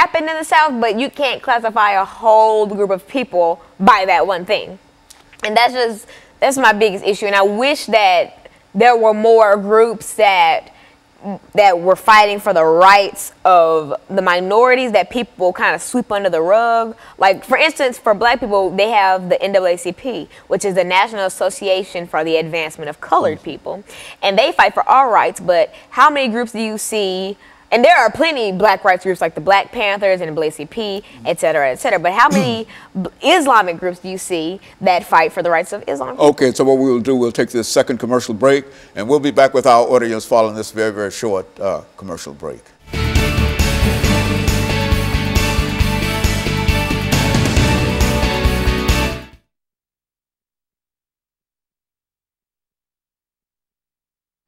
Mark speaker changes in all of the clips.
Speaker 1: happened in the South, but you can't classify a whole group of people by that one thing. And that's my biggest issue. And I wish that there were more groups that were fighting for the rights of the minorities that people kind of sweep under the rug. Like, for instance, for black people, they have the NAACP, which is the National Association for the Advancement of Colored People. And they fight for our rights, but how many groups do you see? And there are plenty black rights groups like the Black Panthers and the NAACP, et cetera, et cetera. But how many Islamic groups do you see that fight for the rights of Islam?
Speaker 2: Okay, so what we will do, we'll take this second commercial break, and we'll be back with our audience following this very, very short commercial break.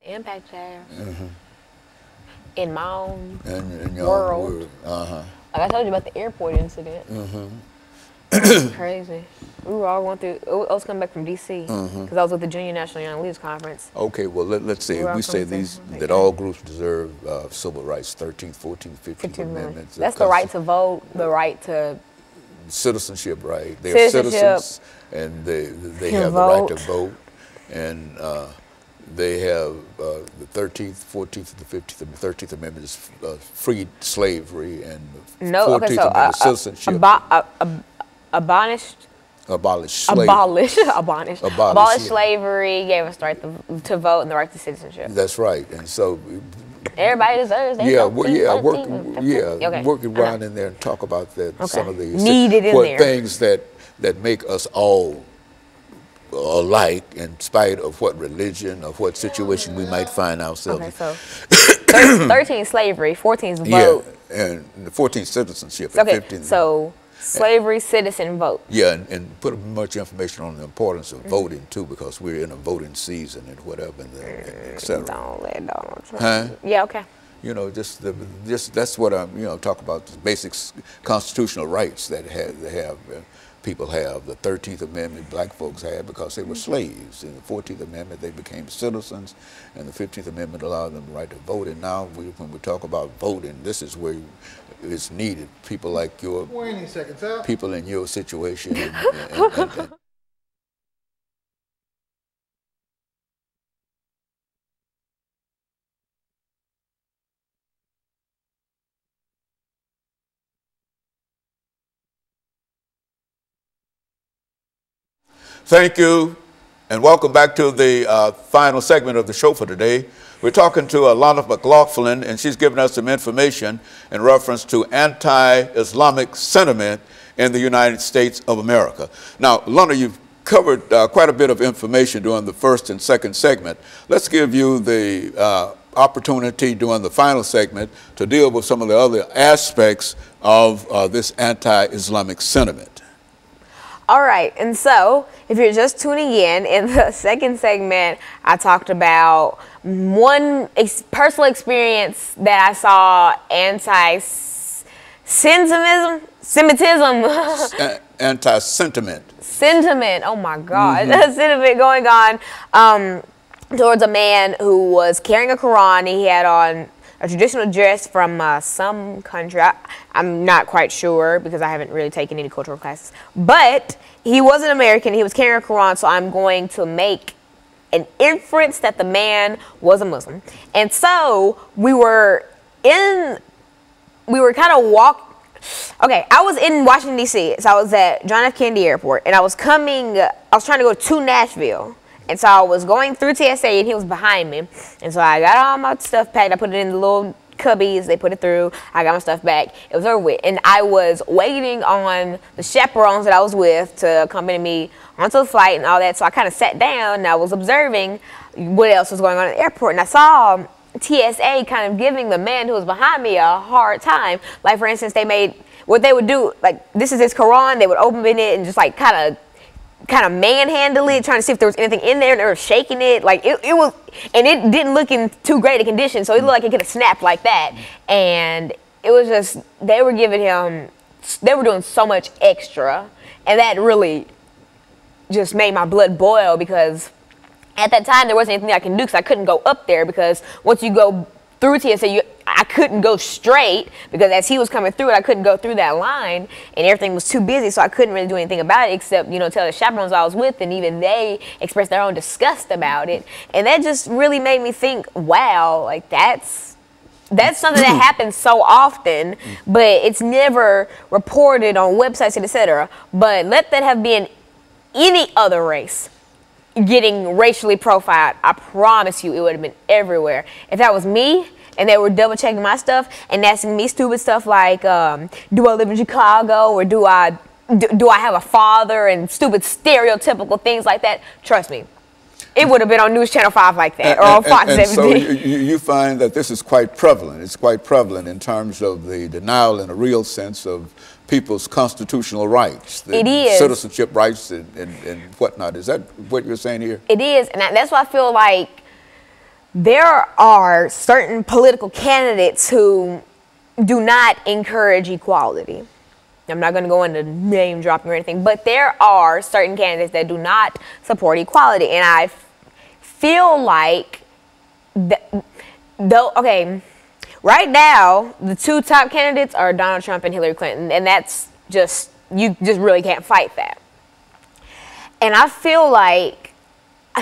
Speaker 1: The impact has. In my own world. Like I told you about the airport incident. Crazy. We were all going through, I was coming back from D.C. because I was with the Junior National Young Leaders Conference.
Speaker 2: Okay, well, let's say, we say that all groups deserve civil rights, 13th, 14th, 15th Amendments.
Speaker 1: That's the right to vote, the right to...
Speaker 2: Citizenship, right. They're citizens, and they have the right to vote. And they have the 13th, 14th, and the 15th. And the 13th Amendment is freed slavery, and the 14th Amendment citizenship. Abolished
Speaker 1: slavery, gave us the right to vote and the right to citizenship.
Speaker 2: That's right, and so
Speaker 1: everybody deserves that.
Speaker 2: Working around in there and talk about that. Some of these things that make us all alike, in spite of what religion or what situation we might find ourselves in.
Speaker 1: So 13 slavery, 14 vote.
Speaker 2: Yeah, and the 14 citizenship.
Speaker 1: Okay,
Speaker 2: 15,
Speaker 1: so slavery, citizen, vote.
Speaker 2: Yeah, and put much information on the importance of voting too, because we're in a voting season and whatever, and et cetera.
Speaker 1: Don't let Donald Trump.
Speaker 2: Huh?
Speaker 1: Yeah, okay.
Speaker 2: You know, just that's what I'm, talk about, the basic constitutional rights that people have. The 13th Amendment black folks had because they were slaves. In the 14th Amendment, they became citizens, and the 15th Amendment allowed them the right to vote. And now, when we talk about voting, this is where it's needed. People like people in your situation. And thank you, and welcome back to the final segment of the show for today. We're talking to Alana McLaughlin, and she's giving us some information in reference to anti-Islamic sentiment in the United States of America. Now, Alana, you've covered quite a bit of information during the first and second segment. Let's give you the opportunity during the final segment to deal with some of the other aspects of this anti-Islamic sentiment.
Speaker 1: All right, and so if you're just tuning in the second segment, I talked about one personal experience that I saw anti-Semitism. Sentiment, oh my God. Sentiment going on towards a man who was carrying a Quran. He had on a traditional dress from some country. I'm not quite sure because I haven't really taken any cultural classes. But he wasn't American. He was carrying a Quran, so I'm going to make an inference that the man was a Muslim. And so we were kind of okay, I was in Washington, D.C., so I was at John F. Kennedy Airport, and I was trying to go to Nashville. And so I was going through TSA, and he was behind me. And so I got all my stuff packed. I put it in the little cubbies. They put it through. I got my stuff back. It was over with. And I was waiting on the chaperones that I was with to accompany me onto the flight and all that. So I kind of sat down, and I was observing what else was going on at the airport. And I saw TSA kind of giving the man who was behind me a hard time. Like, for instance, what they would do, like, this is his Quran. They would open it and just, like, kind of manhandle it, trying to see if there was anything in there, and they were shaking it. Like, it was, and it didn't look in too great a condition, so it looked like it could have snapped like that. And it was just, they were doing so much extra, and that really just made my blood boil, because at that time there wasn't anything I can do, because I couldn't go up there, because once you go through TSA, I couldn't go straight because as he was coming through it, I couldn't go through that line, and everything was too busy, so I couldn't really do anything about it except, you know, tell the chaperones I was with, and even they expressed their own disgust about it. And that just really made me think, wow, like that's something that happens so often, but it's never reported on websites and etc. But let that have been any other race getting racially profiled, I promise you it would have been everywhere. If that was me and they were double checking my stuff and asking me stupid stuff like, do I live in Chicago, or do I have a father, and stupid stereotypical things like that, trust me, it would have been on News Channel 5 like that, or on Fox 17.
Speaker 2: So you find that this is quite prevalent. It's quite prevalent in terms of the denial in a real sense of people's constitutional rights.
Speaker 1: It is.
Speaker 2: Citizenship rights and whatnot. Is that what you're saying here?
Speaker 1: It is, and that's why I feel like there are certain political candidates who do not encourage equality. I'm not going to go into name dropping or anything, but there are certain candidates that do not support equality, and I feel like, okay, right now the two top candidates are Donald Trump and Hillary Clinton, and that's just, you just really can't fight that. And I feel like,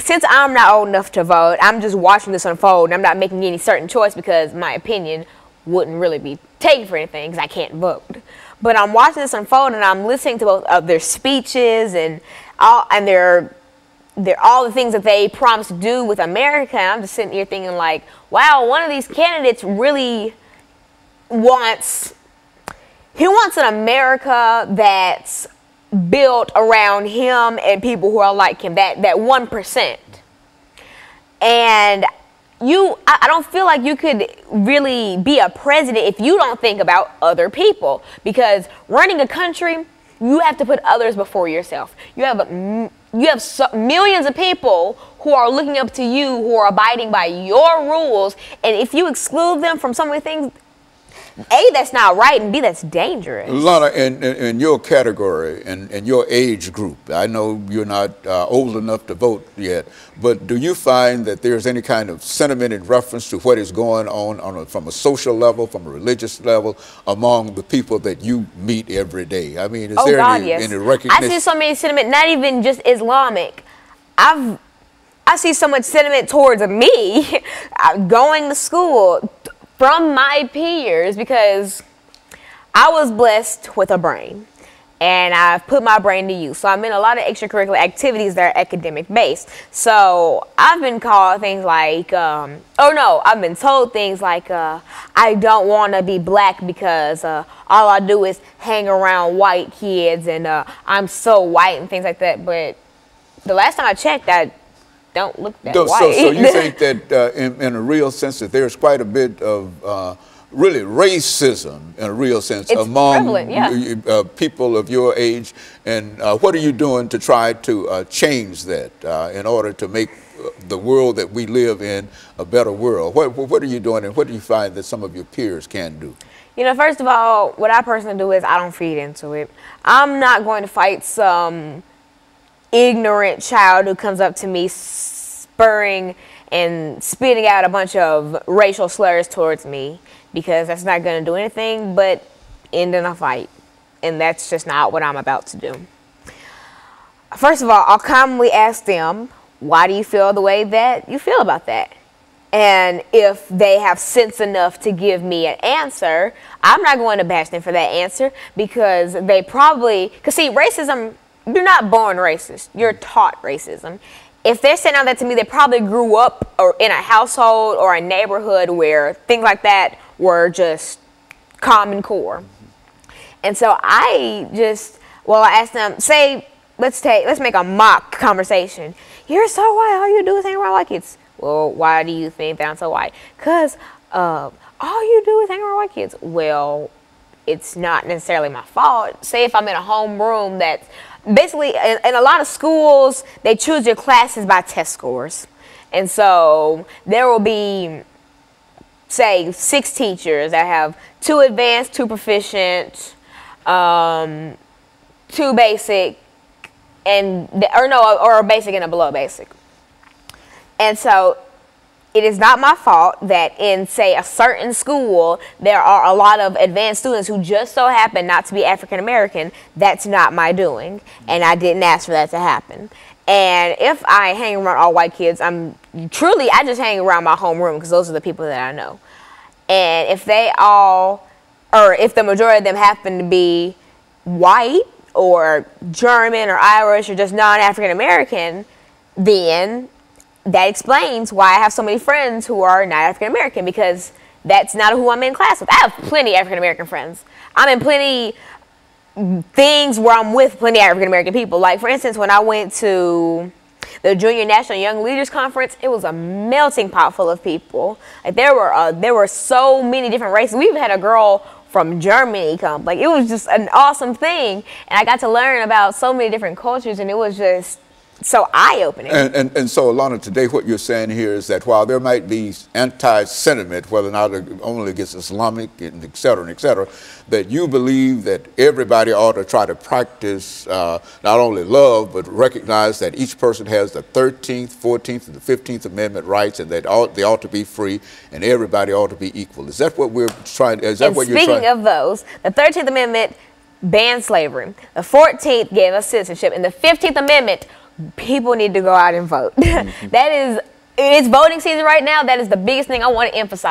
Speaker 1: since I'm not old enough to vote, I'm just watching this unfold, and I'm not making any certain choice because my opinion wouldn't really be taken for anything because I can't vote. But I'm watching this unfold, and I'm listening to both of their speeches and all the things that they promised to do with America. And I'm just sitting here thinking like, wow, one of these candidates really wants an America that's built around him and people who are like him, that 1%. And I don't feel like you could really be a president if you don't think about other people, because running a country, you have to put others before yourself. You have millions of people who are looking up to you, who are abiding by your rules, and if you exclude them from some of the things, A, that's not right, and B, that's dangerous.
Speaker 2: Alana, in your category and your age group, I know you're not old enough to vote yet, but do you find that there's any kind of sentiment in reference to what is going on from a social level, from a religious level, among the people that you meet every day? I mean, is there any recognition?
Speaker 1: I see so many sentiment, not even just Islamic. I see so much sentiment towards me going to school from my peers, because I was blessed with a brain and I've put my brain to use. So I'm in a lot of extracurricular activities that are academic based. So I've been called things like, I've been told things like, I don't want to be black because all I do is hang around white kids, and I'm so white and things like that. But the last time I checked, I don't look that white.
Speaker 2: So you think that in a real sense that there's quite a bit of really racism in a real sense among people of your age, and what are you doing to try to change that in order to make the world that we live in a better world? What are you doing, and what do you find that some of your peers can do?
Speaker 1: You know, first of all, what I personally do is I don't feed into it. I'm not going to fight some ignorant child who comes up to me spurring and spitting out a bunch of racial slurs towards me, because that's not going to do anything but end in a fight, and that's just not what I'm about to do. First of all, I'll calmly ask them, why do you feel the way that you feel about that? And if they have sense enough to give me an answer, I'm not going to bash them for that answer, because they probably, because see, racism, you're not born racist. You're taught racism. If they're saying all that to me, they probably grew up or in a household or a neighborhood where things like that were just common core. And so I asked them, say, let's make a mock conversation. You're so white, all you do is hang around white kids. Well, why do you think that I'm so white? Because all you do is hang around white kids. Well, it's not necessarily my fault. Say if I'm in a homeroom that's basically, in a lot of schools, they choose your classes by test scores. And so there will be, say, 6 teachers that have 2 advanced, 2 proficient, 2 basic, or a basic and a below basic. And so it is not my fault that in, say, a certain school, there are a lot of advanced students who just so happen not to be African American. That's not my doing, and I didn't ask for that to happen. And if I hang around all white kids, I just hang around my homeroom because those are the people that I know. And if if the majority of them happen to be white or German or Irish or just non-African American, then that explains why I have so many friends who are not African American, because that's not who I'm in class with. I have plenty of African American friends. I'm in plenty things where I'm with plenty of African American people. Like, for instance, when I went to the Junior National Young Leaders Conference, it was a melting pot full of people. Like, there were so many different races. We even had a girl from Germany come. Like, it was just an awesome thing, and I got to learn about so many different cultures, and it was just so eye-opening.
Speaker 2: And so, Alana, today what you're saying here is that while there might be anti-sentiment, whether or not only against Islamic and et cetera, that you believe that everybody ought to try to practice not only love, but recognize that each person has the 13th, 14th, and the 15th Amendment rights, and that they ought to be free, and everybody ought to be equal. Is that what we're trying? Is that
Speaker 1: and
Speaker 2: what you're trying? Speaking
Speaker 1: of those, the 13th Amendment banned slavery. The 14th gave us citizenship, and the 15th Amendment, people need to go out and vote. It's voting season right now. That is the biggest thing I want to emphasize.